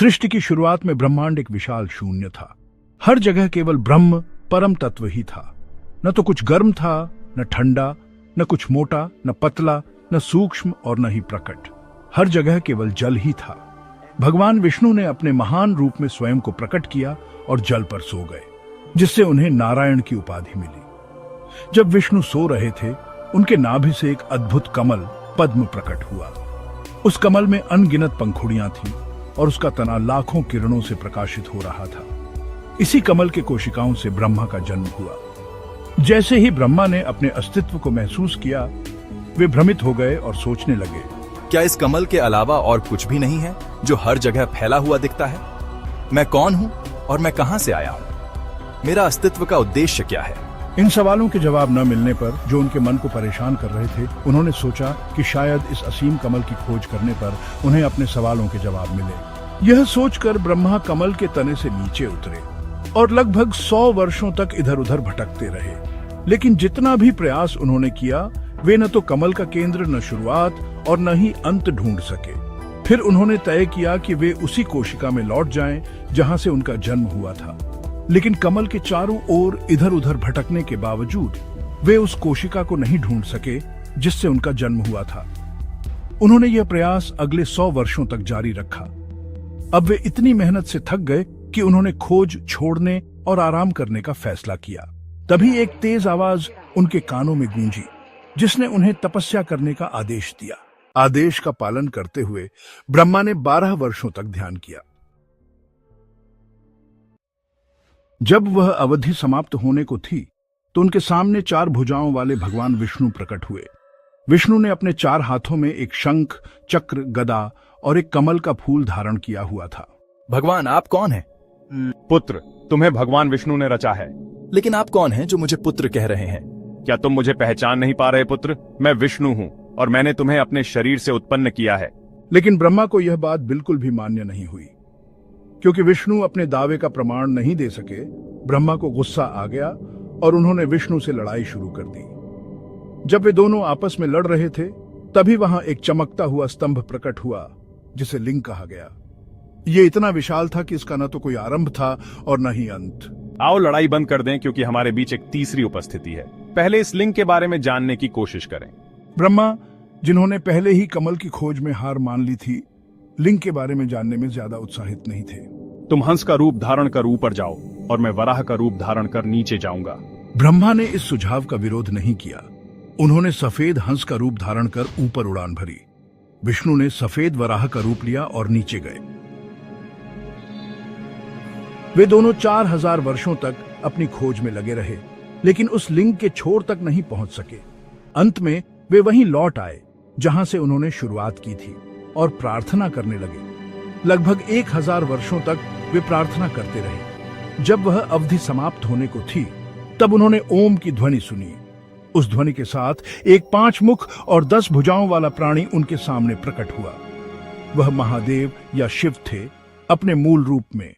सृष्टि की शुरुआत में ब्रह्मांड एक विशाल शून्य था। हर जगह केवल ब्रह्म परम तत्व ही था। न तो कुछ गर्म था, न ठंडा, न कुछ मोटा, न पतला, न सूक्ष्म और न ही प्रकट। हर जगह केवल जल ही था। भगवान विष्णु ने अपने महान रूप में स्वयं को प्रकट किया और जल पर सो गए, जिससे उन्हें नारायण की उपाधि मिली। जब विष्णु सो रहे थे, उनके नाभि से एक अद्भुत कमल पद्म प्रकट हुआ। उस कमल में अनगिनत पंखुड़ियां थीं और उसका तना लाखों किरणों से प्रकाशित हो रहा था। इसी कमल के कोशिकाओं से ब्रह्मा का जन्म हुआ। जैसे ही ब्रह्मा ने अपने अस्तित्व को महसूस किया, वे भ्रमित हो गए और सोचने लगे, क्या इस कमल के अलावा और कुछ भी नहीं है जो हर जगह फैला हुआ दिखता है? मैं कौन हूँ और मैं कहां से आया हूँ? मेरा अस्तित्व का उद्देश्य क्या है? इन सवालों के जवाब न मिलने पर जो उनके मन को परेशान कर रहे थे, उन्होंने सोचा कि शायद इस असीम कमल की खोज करने पर उन्हें अपने सवालों के जवाब मिले। यह सोचकर ब्रह्मा कमल के तने से नीचे उतरे और लगभग 100 वर्षों तक इधर उधर भटकते रहे। लेकिन जितना भी प्रयास उन्होंने किया, वे न तो कमल का केंद्र, न शुरुआत और न ही अंत ढूंढ सके। फिर उन्होंने तय किया कि वे उसी कोशिका में लौट जाएं जहां से उनका जन्म हुआ था। लेकिन कमल के चारों ओर इधर उधर भटकने के बावजूद वे उस कोशिका को नहीं ढूंढ सके जिससे उनका जन्म हुआ था। उन्होंने यह प्रयास अगले 100 वर्षों तक जारी रखा। अब वे इतनी मेहनत से थक गए कि उन्होंने खोज छोड़ने और आराम करने का फैसला किया। तभी एक तेज आवाज उनके कानों में गूंजी, जिसने उन्हें तपस्या करने का आदेश दिया। आदेश का पालन करते हुए ब्रह्मा ने 12 वर्षों तक ध्यान किया। जब वह अवधि समाप्त होने को थी, तो उनके सामने 4 भुजाओं वाले भगवान विष्णु प्रकट हुए। विष्णु ने अपने 4 हाथों में एक शंख, चक्र, गदा और एक कमल का फूल धारण किया हुआ था। भगवान, आप कौन हैं? पुत्र, तुम्हें भगवान विष्णु ने रचा है। लेकिन आप कौन हैं जो मुझे पुत्र कह रहे हैं? क्या तुम मुझे पहचान नहीं पा रहे पुत्र? मैं विष्णु हूँ और मैंने तुम्हें अपने शरीर से उत्पन्न किया है। लेकिन ब्रह्मा को यह बात बिल्कुल भी मान्य नहीं हुई। क्योंकि विष्णु अपने दावे का प्रमाण नहीं दे सके, ब्रह्मा को गुस्सा आ गया और उन्होंने विष्णु से लड़ाई शुरू कर दी। जब वे दोनों आपस में लड़ रहे थे, तभी वहां एक चमकता हुआ स्तंभ प्रकट हुआ, जिसे लिंग कहा गया। ये इतना विशाल था कि इसका न तो कोई आरंभ था और न ही अंत। आओ लड़ाई बंद कर दें, क्योंकि हमारे बीच एक तीसरी उपस्थिति है। पहले इस लिंग के बारे में जानने की कोशिश करें। ब्रह्मा, जिन्होंने पहले ही कमल की खोज में हार मान ली थी, लिंग के बारे में जानने में ज्यादा उत्साहित नहीं थे। तुम हंस का रूप धारण कर ऊपर जाओ और मैं वराह का रूप धारण कर नीचे जाऊंगा। ब्रह्मा ने इस सुझाव का विरोध नहीं किया। उन्होंने सफेद हंस का रूप धारण कर ऊपर उड़ान भरी। विष्णु ने सफेद वराह का रूप लिया और नीचे गए। वे दोनों 4000 वर्षों तक अपनी खोज में लगे रहे, लेकिन उस लिंग के छोर तक नहीं पहुंच सके। अंत में वे वहीं लौट आए जहां से उन्होंने शुरुआत की थी और प्रार्थना करने लगे। लगभग 1000 वर्षों तक वे प्रार्थना करते रहे। जब वह अवधि समाप्त होने को थी, तब उन्होंने ओम की ध्वनि सुनी। उस ध्वनि के साथ एक 5 मुख और 10 भुजाओं वाला प्राणी उनके सामने प्रकट हुआ। वह महादेव या शिव थे, अपने मूल रूप में।